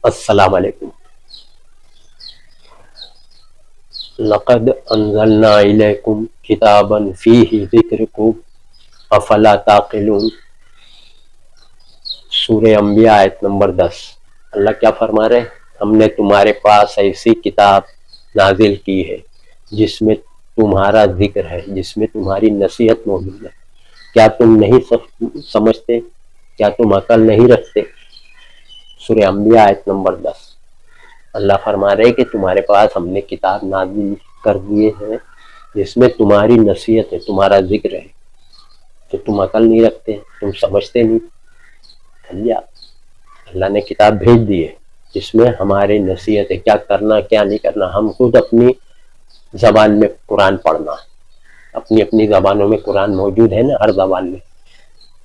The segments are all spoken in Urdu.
السلام علیکم۔ لقد انزلنا الیکم کتابا فیہ ذکرکم افلا تعقلون۔ سورہ انبیاء آیت نمبر 10۔ اللہ کیا فرما رہے ہیں؟ ہم نے تمہارے پاس ایسی کتاب نازل کی ہے جس میں تمہارا ذکر ہے، جس میں تمہاری نصیحت موجود ہے۔ کیا تم نہیں سمجھتے؟ کیا تم عقل نہیں رکھتے؟ سورہ انبیاء آیت نمبر 10۔ اللہ فرما رہے کہ تمہارے پاس ہم نے کتاب نازل کر دیے ہیں جس میں تمہاری نصیحت ہے، تمہارا ذکر ہے، تو تم عقل نہیں رکھتے، تم سمجھتے نہیں۔ سمجھا؟ اللہ نے کتاب بھیج دی ہے جس میں ہماری نصیحت ہے، کیا کرنا کیا نہیں کرنا۔ ہم خود اپنی زبان میں قرآن پڑھنا، اپنی زبانوں میں قرآن موجود ہے نا، ہر زبان میں،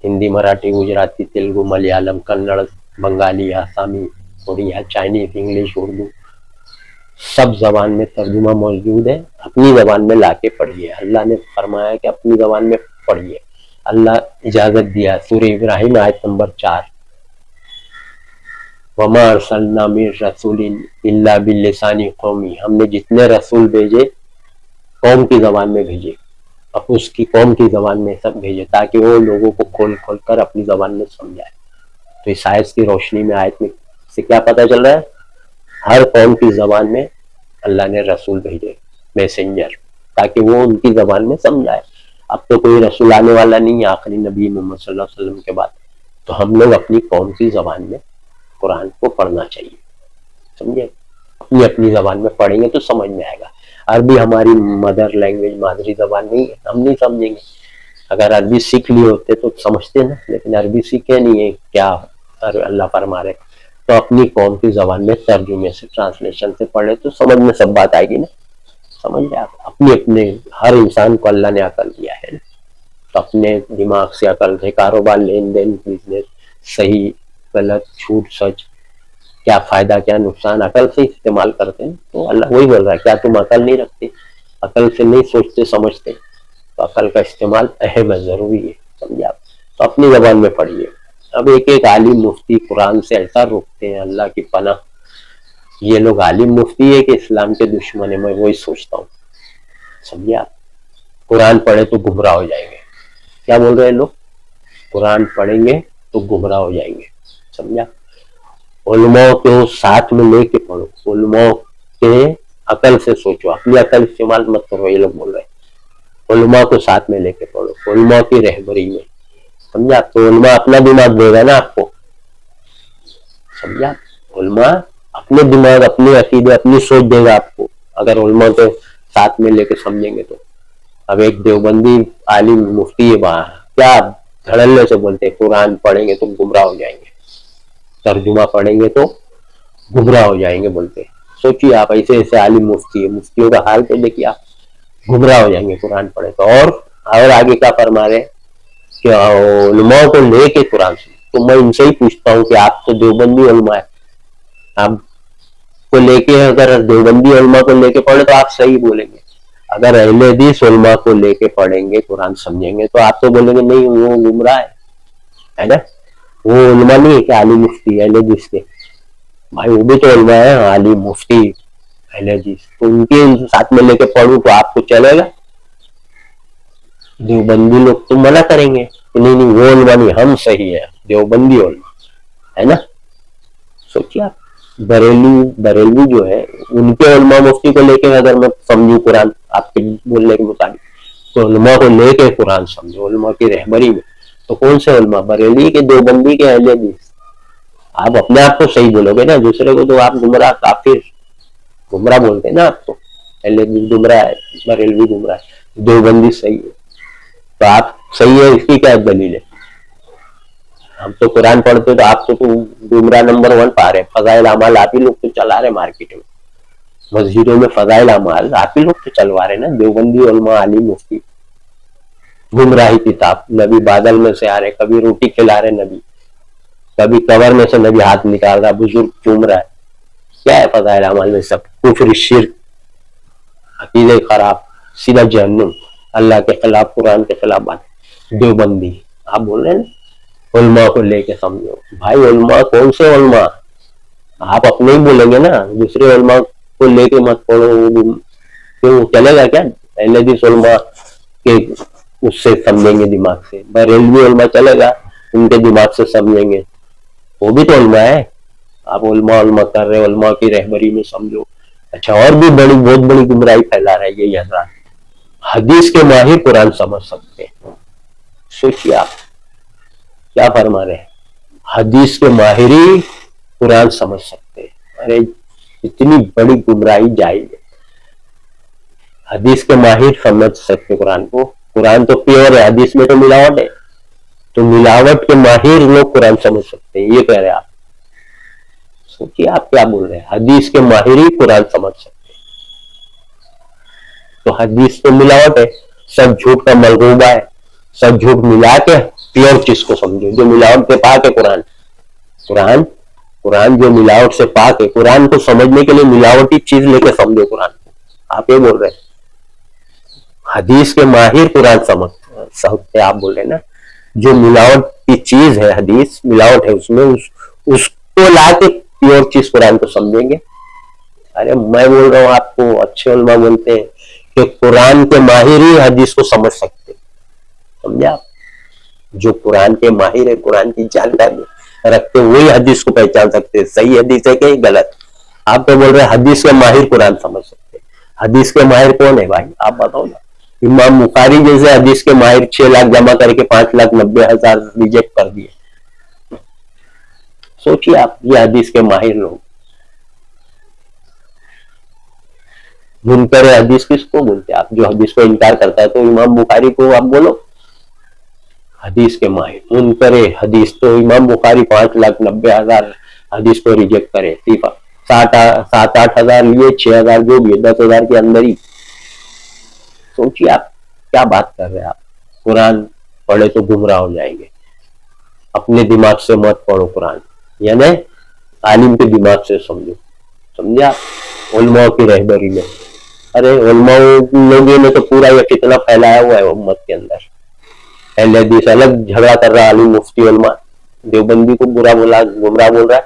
ہندی، مراٹھی، گجراتی، تیلگو، ملیالم، کنڑ، بنگالی، آسامی، اڑیا، چائنیز، انگلش، اردو، سب زبان میں ترجمہ موجود ہے۔ اپنی زبان میں لا کے پڑھیے۔ اللہ نے فرمایا کہ اپنی زبان میں پڑھیے۔ اللہ اجازت دیا۔ سورہ ابراہیم آیت نمبر 4۔ وَمَا أَرْسَلْنَا مِن رَسُولٍ إِلَّا بِلِسَانِ قَوْمِهِ۔ ہم نے جتنے رسول بھیجے قوم کی زبان میں بھیجے، اب اس کی قوم کی زبان میں سب بھیجے تاکہ وہ لوگوں کو کھول کھول کر اپنی زبان میں سمجھائے۔ تو اس آیت کی روشنی میں، آیت میں سے کیا پتہ چل رہا ہے؟ ہر قوم کی زبان میں اللہ نے رسول بھیجے، میسنجر، تاکہ وہ ان کی زبان میں سمجھائے۔ اب تو کوئی رسول آنے والا نہیں ہے آخری نبی محمد صلی اللہ علیہ وسلم کے بعد، تو ہم لوگ اپنی قوم کی زبان میں قرآن کو پڑھنا چاہیے۔ سمجھے؟ اپنی زبان میں پڑھیں گے تو سمجھ میں آئے گا۔ عربی ہماری مدر لینگویج، مادری زبان نہیں ہے، ہم نہیں سمجھیں گے۔ اگر عربی سیکھ لیے ہوتے تو سمجھتے نا، لیکن عربی سیکھے نہیں ہے، کیا اللہ فرما رہے، تو اپنی قوم کی زبان میں ترجمے سے، ٹرانسلیشن سے پڑھے تو سمجھ میں سب بات آئے گی نا۔ سمجھ لیں آپ، اپنے ہر انسان کو اللہ نے عقل دیا ہے نا، تو اپنے دماغ سے عقل سے کاروبار، لین دین، بزنس، صحیح غلط، جھوٹ سچ، کیا فائدہ کیا نقصان، عقل سے استعمال کرتے ہیں۔ تو اللہ وہی بول رہا ہے، کیا تم عقل نہیں رکھتے، عقل سے نہیں سوچتے سمجھتے؟ تو عقل کا استعمال اہم ہے، ضروری ہے۔ سمجھے آپ؟ تو اپنی زبان میں پڑھیے۔ اب ایک عالم مفتی قرآن سے ایسا روکتے ہیں، اللہ کی پناہ، یہ لوگ عالم مفتی ہے کہ اسلام کے دشمن ہیں، میں وہی سوچتا ہوں۔ سمجھے آپ؟ قرآن پڑھے تو گمراہ ہو جائیں گے۔ کیا بول رہے ہیں لوگ؟ قرآن پڑھیں گے تو گمراہ ہو جائیں گے۔ سمجھا؟ علماء کو ساتھ میں لے کے پڑھو، علماء کے عقل سے سوچو، اپنی عقل استعمال مت کرو، یہ لوگ بول رہے ہیں۔ علماء کو ساتھ میں لے کے پڑھو، علماء کی رہبری میں۔ سمجھا؟ تو علماء اپنا دماغ دے گا نا آپ کو۔ سمجھا؟ علماء اپنے دماغ، اپنے عقیدے، اپنی سوچ دے گا آپ کو، اگر علماء کو ساتھ میں لے کے سمجھیں گے تو۔ اب ایک دیوبندی عالم مفتی ہے وہاں، کیا دھڑلے سے بولتے قرآن پڑھیں گے تو گمراہ ہو جائیں گے، ترجمہ پڑھیں گے تو گمراہ ہو جائیں گے بولتے۔ سوچیے آپ، ایسے ایسے عالم مفتی ہے، مفتیوں کا حال تو دیکھیے آپ، گمراہ ہو جائیں گے قرآن پڑھے تو۔ اور آگے کیا فرما رہے ہیں کہ علماء کو لے کے قرآن سے۔ تو میں ان سے ہی پوچھتا ہوں کہ آپ تو دیوبندی علماء ہے، آپ کو لے کے، اگر دیوبندی علماء کو لے کے پڑھے تو آپ صحیح بولیں گے، اگر اہل حدیث علماء کو لے کے پڑھیں گے، قرآن سمجھیں گے، تو آپ تو بولیں گے نہیں وہ گمراہ ہے نا، وہ علماء نہیں ہے کہ عالم مفتی اہل حدیث کے، بھائی وہ بھی تو علماء ہے، عالم مفتی اہل حدیث، تو ان کے ساتھ میں لے کے پڑھوں تو آپ کو چلے گا؟ دیوبندی لوگ تو منع کریں گے کہ نہیں نہیں وہ علماء نہیں، ہم صحیح ہے، دیوبندی علماء ہے نا۔ سوچیے آپ، بریلوی جو ہے، ان کے علماء مفتی کو لے کے اگر میں سمجھوں قرآن آپ کے بولنے کے مطابق، تو علماء کو لے کے قرآن سمجھو، علماء کی رہبری میں، تو کون سے علماء؟ بریلوی کے، دیوبندی کے، اہل حدیث؟ آپ اپنے آپ کو صحیح بولو گے نا، دوسرے کو تو آپ گمراہ، کافر، گمراہ بولتے ہیں نا آپ کو۔ اہل حدیث گمراہ ہے، بریلوی گمراہ ہے، دیوبندی صحیح ہے، تو آپ صحیح ہے، اس کی کیا دلیل ہے؟ ہم تو قرآن پڑھتے تو آپ تو گمراہ نمبر 1 پا رہے، فضائل اعمال آپ ہی لوگ تو چلا رہے مارکیٹ میں، مسجدوں میں فضائل اعمال آپ ہی لوگ تو چلوا رہے نا۔ دیوبندی علماء، عالم مفتی، گمراہی کتاب، نبی بادل میں سے آ رہے، کبھی روٹی کھلا رہے نبی، کبھی کور میں سے نبی ہاتھ نکال رہا، بزرگ چوم رہا ہے، کیا ہے فضائل اعمال میں؟ سب کفر، شرک، عقیدے خراب، سیدھا جہنم، اللہ کے خلاف، قرآن کے خلاف بات۔ دیوبندی آپ بول رہے ہیں نا علماء کو لے کے سمجھو، بھائی علماء کون سے علماء؟ آپ اپنے ہی بولیں گے نا, دوسرے علماء کو لے کے مت پڑھو, کیوں چلے گا کیا؟ اہل حدیث علماء کے اس سے سمجھیں گے دماغ سے, بریلوی علماء چلے گا ان کے دماغ سے سمجھیں گے, وہ بھی تو علماء ہے. آپ علماء کر رہے, علماء کی رہبری میں سمجھو. اچھا, اور بھی بہت بڑی گمراہی پھیلا رہا ہے یہ حضرات. حدیث کے ماہر قرآن سمجھ سکتے ہیں. سوچیے آپ کیا فرما رہے ہیں, حدیث کے ماہر ہی قرآن سمجھ سکتے ہیں. ارے اتنی بڑی گمراہی جائز ہے. حدیث کے ماہر سمجھ سکتے قرآن کو, قرآن تو پیور ہے, حدیث میں تو ملاوٹ ہے, تو ملاوٹ کے ماہر لوگ قرآن سمجھ سکتے ہیں, یہ کہہ رہے ہیں آپ. سوچیے آپ کیا بول رہے ہیں, حدیث کے ماہر ہی قرآن سمجھ سکتے ہیں. تو حدیث تو ملاوٹ ہے, سب جھوٹ کا ملغوبہ ہے, سب جھوٹ ملا کے پیور چیز کو سمجھو, جو ملاوٹ سے پاک ہے قرآن جو ملاوٹ سے پاک ہے. قرآن کو سمجھنے کے لیے ملاوٹی چیز لے کے سمجھو قرآن کو. آپ یہ بول رہے ہیں حدیث کے ماہر قرآن سمجھ سکتے, آپ بول رہے ہیں نا جو ملاوٹ کی چیز ہے, حدیث ملاوٹ ہے اس میں, اس کو لا کے پیور چیز قرآن کو سمجھیں گے. ارے میں بول رہا ہوں آپ کو, اچھے علماء بولتے ہیں کہ قرآن کے ماہر ہی حدیث کو سمجھ سکتے. سمجھے آپ, جو قرآن کے ماہر ہے, قرآن کی جانکاری رکھتے, وہی حدیث کو پہچان سکتے صحیح حدیث ہے کہ غلط. آپ تو بول رہے ہیں حدیث کے ماہر قرآن سمجھ سکتے. حدیث کے ماہر کون ہے بھائی, آپ بتاؤ نا. امام بخاری جیسے حدیث کے ماہر 6 لاکھ جمع کر کے 5,90,000 ریجیکٹ کر دیے. سوچیے آپ, یہ حدیث کے ماہر لوگ. منکر حدیث کس کو بولتے ہیں آپ, جو حدیث کو انکار کرتا ہے, تو امام بخاری کو آپ بولو حدیث کے ماہر. منکر حدیث تو امام بخاری 5,90,000 حدیث کو ریجیکٹ کرے, 7-8 ہزار لیے, 6,000 جو بھی 10,000 کے اندر ہی. سوچیے آپ کیا بات کر رہے ہیں آپ. قرآن پڑھے تو گمراہ ہو جائیں گے, اپنے دماغ سے مت پڑھو قرآن, یعنی عالم کے دماغ سے سمجھو. سمجھے آپ, علماء کی رہبری میں. ارے علماء لوگوں نے تو پورا یہ فتنہ پھیلایا ہوا ہے امت کے اندر. اہل حدیث الگ جھگڑا کر رہا ہے, عالم مفتی علماء. دیوبندی کو برا بولا, گمراہ بول رہا ہے,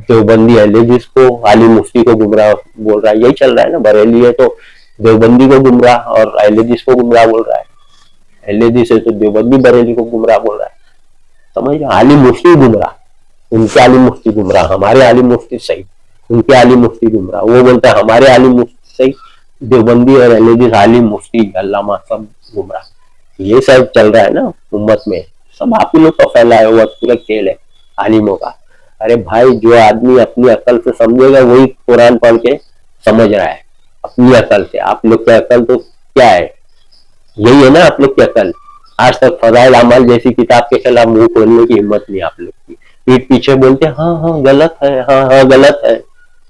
دیوبندی اہل حدیث کو, عالم مفتی کو گمراہ بول رہا ہے. یہی چل رہا ہے نا. بریلی ہے تو دیوبندی کو گمراہ اور اہل حدیث کو گمراہ بول رہا ہے, اہل حدیث ہے تو دیوبندی بریلی کو گمراہ بول رہا ہے. سمجھ, عالم مفتی گمراہ, ان کے عالم مفتی گمراہ, ہمارے عالم مفتی صحیح, ان کے عالم مفتی گمراہ. وہ بولتا ہے ہمارے عالم مفتی صحیح, دیوبندی اور اہل حدیث عالم مفتی علامہ سب گمراہ. یہ سب چل رہا ہے نا امت میں, سب آپ ہی لوگ کا پھیلایا ہوا پورا کھیل ہے عالموں کا. ارے بھائی, جو آدمی اپنی عقل سے سمجھے گا وہی قرآن پڑھ کے سمجھ رہا ہے اپنی عقل سے. آپ لوگ کی عقل تو کیا ہے, یہی ہے نا آپ لوگ کی عقل. آج تک فضائل اعمال جیسی کتاب کے خلاف منہ کھولنے کی ہمت نہیں آپ لوگ کی. پیٹ پیچھے بولتے ہاں ہاں غلط ہے, ہاں ہاں غلط ہے,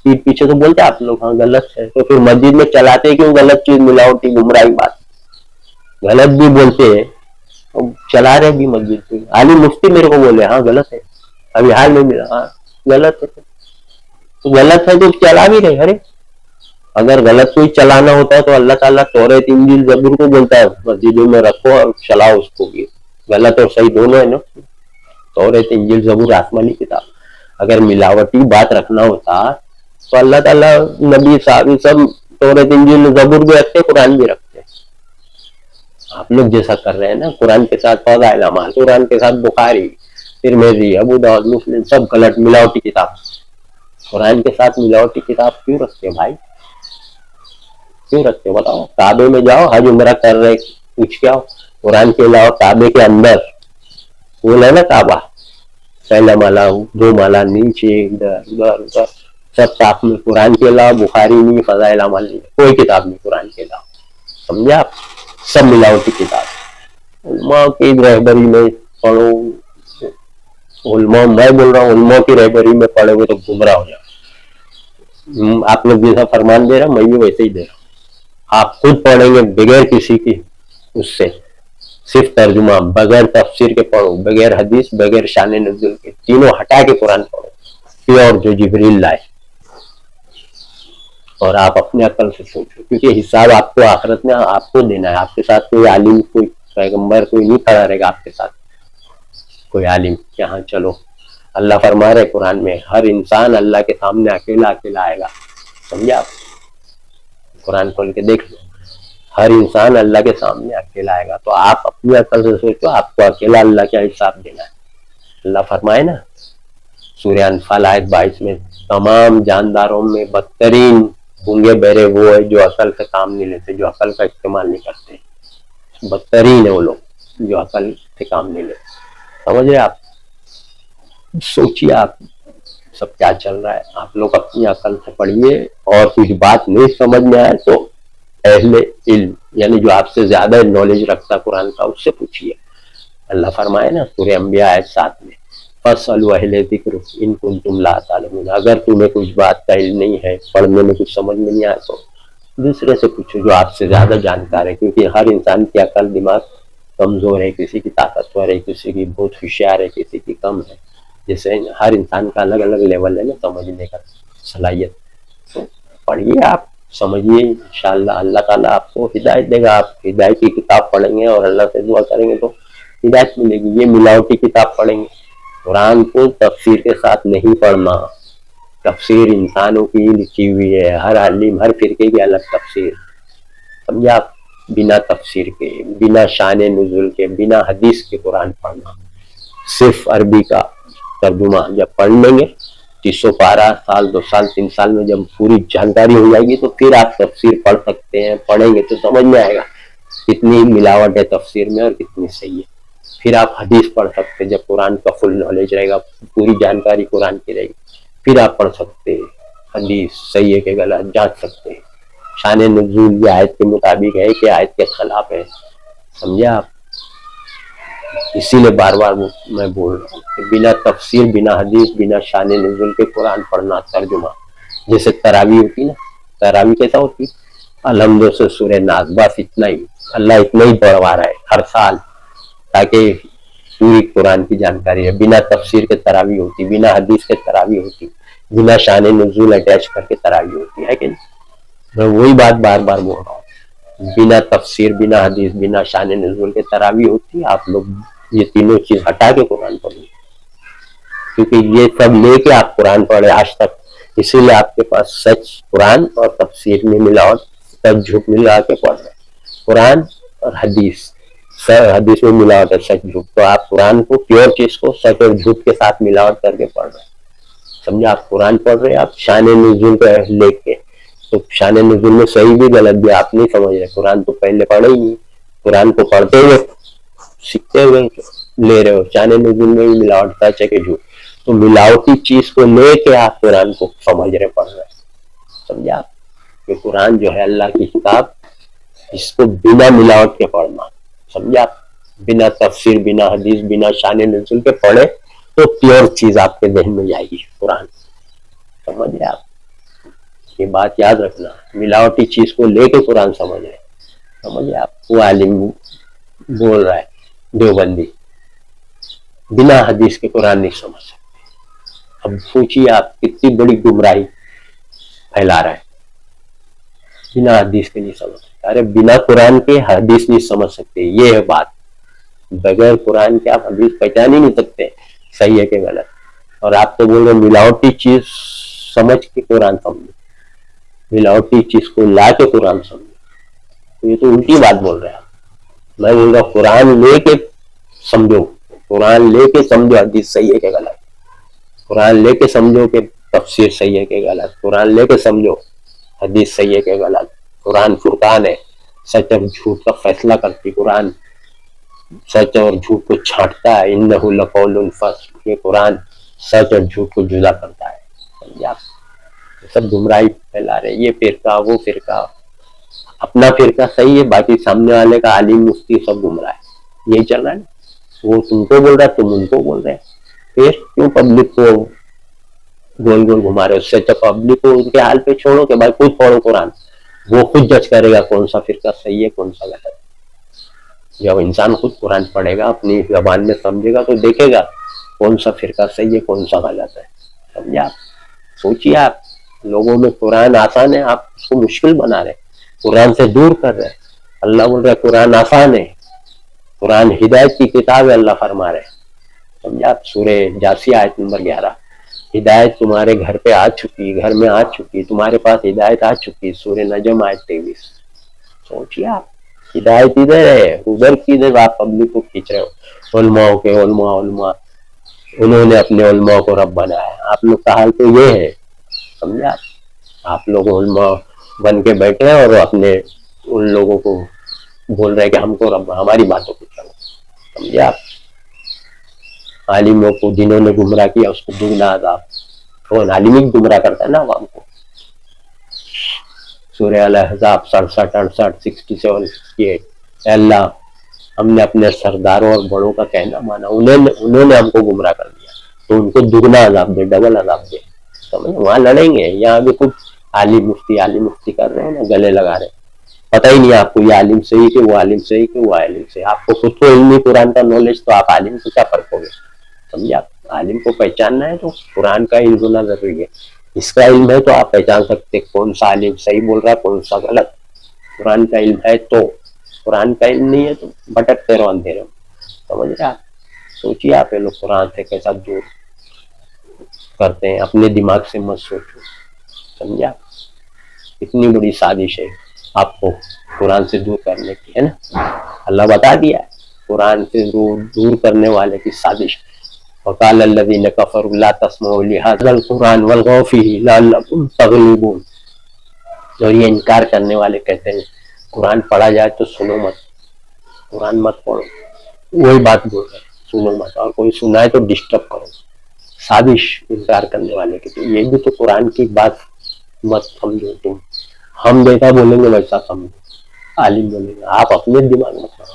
پیٹ پیچھے تو بولتے آپ لوگ ہاں غلط ہے, تو پھر مسجد میں چلاتے کیوں غلط چیز, ملاوٹی گمراہی بات, غلط بھی بولتے ہیں, چلا رہے بھی مسجد پہ. عالم مفتی میرے کو بولے ہاں غلط ہے, ابھی حال میں ملا, ہاں غلط ہے, غلط ہے تو چلا بھی رہے. ارے اگر غلط کوئی چلانا ہوتا ہے تو اللہ تعالیٰ توریت انجیل زبور کو بولتا ہے مسجدوں میں رکھو اور چلاؤ اس کو بھی. غلط اور صحیح دونوں ہے نا, توریت انجیل زبور آسمانی کتاب. اگر ملاوٹی بات رکھنا ہوتا تو اللہ تعالیٰ نبی صاحب سب توریت انجیل زبور بھی رکھتے, قرآن بھی رکھتے. آپ لوگ جیسا کر رہے ہیں نا, قرآن کے ساتھ فضائل اعمال, قرآن کے ساتھ بخاری, ترمذی, ابو داؤد, مسلم, سب غلط ملاوٹی کتاب. قرآن کے ساتھ ملاوٹی کتاب کیوں رکھتے بھائی, کیوں رکھتے بتاؤ. کعبے میں جاؤ, حج عمرہ کر رہے, پوچھ کے آؤ, قرآن کے علاوہ کعبے کے اندر وہ ہے نا کعبہ, پہلا مالا, 2 مالا نیچے, ادھر ادھر سب صاف میں. قرآن کے علاوہ بخاری نہیں, فضائل اعمال نہیں, کوئی کتاب نہیں قرآن کے علاوہ. سمجھے آپ, سب ملاوٹی کتاب. علماء کی رہبری میں پڑھو. علماء, میں بول رہا ہوں علماء کی رہبری میں پڑھے ہوئے تو گمراہ ہو جاؤ. آپ لوگ جیسا فرمان دے رہا میں بھی ویسے ہی دے رہا ہوں. آپ خود پڑھیں گے بغیر کسی کی اس سے, صرف ترجمہ, بغیر تفسیر کے پڑھو, بغیر حدیث, بغیر شان نزول کے, تینوں ہٹا کے قرآن پڑھو پیور جو جبریل لائے. اور آپ اپنے عقل سے سوچو, کیونکہ حساب آپ کو آخرت میں آپ کو دینا ہے. آپ کے ساتھ کوئی عالم, کوئی پیغمبر, کوئی نہیں کھڑا رہے گا آپ کے ساتھ, کوئی عالم کہ ہاں چلو اللہ فرما رہے قرآن میں ہر انسان اللہ کے سامنے اکیلا اکیلا آئے گا. سمجھا آپ؟ قرآن کھول کے دیکھ لو، ہر انسان اللہ کے سامنے اکیلا آئے گا. تو آپ اپنی عقل سے سوچو آپ کو اکیلا اللہ کا حساب دینا ہے. اللہ فرمائے نا سورہ انفال آیت 22 میں، تمام جانداروں میں بدترین گونگے بہرے وہ ہے جو عقل سے کام نہیں لیتے، جو عقل کا استعمال نہیں کرتے. بدترین ہے وہ لوگ جو عقل سے کام نہیں لیتے. سمجھ رہے آپ؟ سوچیے آپ سب کیا چل رہا ہے. آپ لوگ اپنی عقل سے پڑھیے، اور کچھ بات نہیں سمجھ میں آئے تو اہل علم یعنی جو آپ سے زیادہ نالج رکھتا قرآن کا اس سے پوچھیے. اللہ فرمائے نا سورہ انبیاء آیت 7 میں، فَاسْأَلُوا أَهْلَ الذِّكْرِ إِن كُنتُمْ لَا تَعْلَمُونَ. اگر تمہیں کچھ بات کا علم نہیں ہے، پڑھنے میں کچھ سمجھ میں نہیں آئے تو دوسرے سے پوچھو جو آپ سے زیادہ جانکار ہے. کیونکہ ہر انسان کی عقل دماغ کمزور ہے، کسی کی طاقتور ہے، کسی کی بہت ہوشیار ہے، کسی کی کم ہے. جیسے ہر انسان کا الگ الگ لیول ہے نا سمجھنے کا صلاحیت. تو پڑھیے آپ، سمجھیے، انشاءاللہ اللہ تعالیٰ آپ کو ہدایت دے گا. آپ ہدایت کی کتاب پڑھیں گے اور اللہ سے دعا کریں گے تو ہدایت ملے گی. یہ ملاوٹی کتاب پڑھیں گے. قرآن کو تفسیر کے ساتھ نہیں پڑھنا. تفسیر انسانوں کی لکھی ہوئی ہے، ہر عالم ہر فرقے کی الگ تفسیر. سمجھا آپ؟ بنا تفسیر کے، بنا شان نزول کے، بنا حدیث کے قرآن پڑھنا. صرف عربی کا ترجمہ جب پڑھ لیں گے 300 پارہ، سال 2 سال 3 سال میں جب پوری جانکاری ہو جائے گی تو پھر آپ تفسیر پڑھ سکتے ہیں. پڑھیں گے تو سمجھ میں آئے گا کتنی ملاوٹ ہے تفسیر میں اور کتنی صحیح ہے. پھر آپ حدیث پڑھ سکتے ہیں جب قرآن کا فل نالج رہے گا، پوری جانکاری قرآن کی رہے گی. پھر آپ پڑھ سکتے ہیں حدیث، صحیح ہے کہ غلط جانچ سکتے ہیں. شان نزول یہ آیت کے مطابق ہے کہ آیت کے خلاف ہے. سمجھا آپ؟ اسی لیے بار بار میں بول رہا ہوں کہ بنا تفسیر، بنا حدیث، بنا شان نزول کے قرآن پڑھنا ترجمہ. جیسے تراویح ہوتی نا، تراویح کیسا ہوتی؟ الحمد سے سورہ ناس، بس اتنا ہی. اللہ اتنا ہی پڑھوا رہا ہے ہر سال تاکہ پوری قرآن کی جانکاری ہے. بنا تفسیر کے تراویح ہوتی، بنا حدیث کے تراویح ہوتی، بنا شان نزول اٹیچ کر کے تراویح ہوتی ہے کہ نہیں؟ میں وہی بات بار بار بول رہا ہوں. بنا تفسیر، بنا حدیث، بنا شان نزول کے تراویح ہوتی. آپ لوگ یہ تینوں چیز ہٹا کے قرآن پڑھیں، کیونکہ یہ سب لے کے آپ قرآن پڑھے آج تک. اسی لیے آپ کے پاس سچ قرآن اور تفسیر میں ملاوٹ، سچ جھوٹ ملا کے پڑھ رہے ہیں. قرآن اور حدیث، حدیث میں ملاوٹ ہے، سچ جھوٹ. تو آپ قرآن کو پیور چیز کو سچ اور جھوٹ کے ساتھ ملاوٹ کر کے پڑھ رہے ہیں. سمجھا؟ آپ قرآن پڑھ رہے ہیں آپ شان نزول کو لے کے، تو شان نزول میں صحیح بھی غلط بھی آپ نہیں سمجھ رہے. قرآن تو پہلے پڑھے ہی نہیں، قرآن کو پڑھتے ہوئے سیکھتے ہوئے لے رہے ہو. شان نزول میں بھی ملاوٹ، سچ ہے کہ جھوٹ. تو ملاوٹی چیز کو لے کے آپ قرآن کو سمجھ رہے، پڑھ رہے. سمجھا؟ کہ قرآن جو ہے اللہ کی کتاب، اس کو بنا ملاوٹ کے پڑھنا. سمجھا؟ بنا تفسیر، بنا حدیث، بنا شان نزول کے پڑھے تو پیور چیز آپ کے ذہن میں جائے گی قرآن. سمجھ رہے آپ؟ یہ بات یاد رکھنا. ملاوٹی چیز کو لے کے قرآن سمجھ رہے. سمجھ رہے آپ؟ وہ عالم بول رہا ہے دیوبندی بنا حدیث کے قرآن نہیں سمجھ سکتے. اب سوچیے آپ کتنی بڑی گمراہی پھیلا رہا ہے. بنا حدیث کے نہیں سمجھ سکتے. ارے بنا قرآن کے حدیث نہیں سمجھ سکتے، یہ ہے بات. بغیر قرآن کے آپ حدیث پہچان ہی نہیں سکتے صحیح ہے کہ غلط. اور آپ تو بول رہے ملاوٹی چیز سمجھ کے قرآن سمجھو، ملاوٹی چیز کو لا کے قرآن سمجھو. تو یہ تو الٹی بات بول رہے ہیں. میں بول رہا قرآن لے کے سمجھو، قرآن لے کے سمجھو حدیث صحیح ہے کہ غلط. قرآن لے کے سمجھو کہ تفسیر صحیح ہے کہ غلط. قرآن لے کے سمجھو حدیث صحیح ہے کہ غلط. قرآن فرقان ہے، سچ اور جھوٹ کا فیصلہ کرتی. قرآن سچ اور جھوٹ کو چھانٹتا ہے. انہ لقول فصل، یہ قرآن سچ اور جھوٹ کو جدا کرتا ہے. سمجھا؟ سب گمراہی پھیلا رہے. یہ فرقہ وہ فرقہ، اپنا فرقہ صحیح ہے، باقی سامنے والے کا عالم مفتی سب گمراہ ہے. یہی چل رہا ہے نا. وہ تم کو بول رہا ہے، تم ان کو بول رہے. پھر کیوں پبلک کو گول گول گھما رہے؟ اس سے اچھا پبلک کو ان کے حال پہ چھوڑو کہ بھائی خود پڑھو قرآن. وہ خود جج کرے گا کون سا فرقہ صحیح ہے کون سا غلط. جب انسان خود قرآن پڑھے گا، اپنی زبان میں سمجھے گا، تو دیکھے گا کون سا فرقہ صحیح ہے کون سا غلط ہے. سمجھا؟ سوچیے آپ لوگوں میں قرآن آسان ہے، آپ اس کو مشکل بنا رہے، قرآن سے دور کر رہے. اللہ بول رہے قرآن آسان ہے، قرآن ہدایت کی کتاب ہے. اللہ فرما رہے سمجھا آپ؟ سورہ جاسیہ آیت نمبر 11. ہدایت تمہارے گھر پہ آ چکی، گھر میں آ چکی، تمہارے پاس ہدایت آ چکی. سورہ نجم آیت 23. سوچیے آپ، ہدایت ادھر ہے، ادھر کی ادھر آپ پبلک کو کھینچ رہے ہو. علماء کے علماء انہوں نے اپنے علماء کو رب بنایا. آپ لوگ کا حال تو یہ ہے. سمجھا آپ لوگ علماء بن کے بیٹھے ہیں اور اپنے ان لوگوں کو بول رہے کہ ہم کو رب، ہماری باتوں کو چلو. سمجھے آپ؟ عالموں کو جنہوں نے گمراہ کیا اس کو دگنا عذاب. کون عالم ہی گمراہ کرتا ہے نا عوام کو. سورہ الاحزاب 67 68 67 68. اے اللہ ہم نے اپنے سرداروں اور بڑوں کا کہنا مانا، انہوں نے ہم کو گمراہ کر دیا، تو ان کو دگنا عذاب دے، ڈبل عذاب دے. سمجھ؟ وہاں لڑیں گے، یہاں بھی کچھ عالم مفتی کر رہے ہیں نا، گلے لگا رہے ہیں. پتہ ہی نہیں آپ کو یہ عالم صحیح کہ وہ عالم صحیح کہ وہ عالم صحیح. آپ کو خود کو علمی قرآن کا نالج، تو آپ عالم سے کیا فرق ہوگا؟ سمجھا؟ عالم کو پہچاننا ہے تو قرآن کا علم ہونا ضروری ہے. اس کا علم ہے تو آپ پہچان سکتے کون سا عالم صحیح بول رہا ہے کون سا غلط. قرآن کا علم ہے تو، قرآن کا علم نہیں ہے تو بھٹکتے رہو اندھیرے میں. سمجھ رہے آپ؟ سوچیے آپ یہ لوگ قرآن سے کیسا دور کرتے ہیں. اپنے دماغ سے مت سوچو. سمجھا؟ اتنی بڑی سازش ہے آپ کو قرآن سے دور کرنے کی، ہے نا. اللہ بتا دیا ہے قرآن سے دور کرنے والے کی سازش. وقال الذين كفروا لا تسمعوا لهذا القرآن والغوا فيه لعلكم تغلبون. اور یہ انکار کرنے والے کہتے ہیں قرآن پڑھا جائے تو سنو مت، قرآن مت پڑھو. وہی بات بول رہے ہیں، سنو مت، اور کوئی سنائے تو ڈسٹرب کرو. سازش انکار کرنے والے کی. یہ بھی تو قرآن کی بات مت سمجھو تم. ہم جیسا بولیں گے ویسا سمجھو، عالم بولیں گے. آپ اپنے دماغ میں پڑھو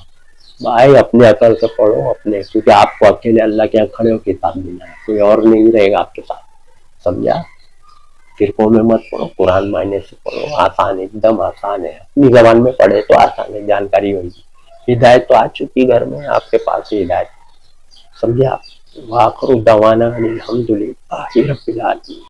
بھائی، اپنے عقل سے پڑھو اپنے، کیونکہ آپ کو اکیلے اللہ کے یہاں کھڑے ہو کتاب دینا ہے، کوئی اور نہیں رہے گا آپ کے ساتھ. سمجھا؟ فرقوں میں مت پڑھو، قرآن معنی سے پڑھو. آسان ہے، ایک دم آسان ہے. اپنی زبان میں پڑھے تو آسان ہے، جانکاری ہوگی. ہدایت تو آ چکی گھر میں آپ کے پاس ہی ہدایت. سمجھے آپ؟ وآخر دعوانا ان الحمد للہ رب العالمین.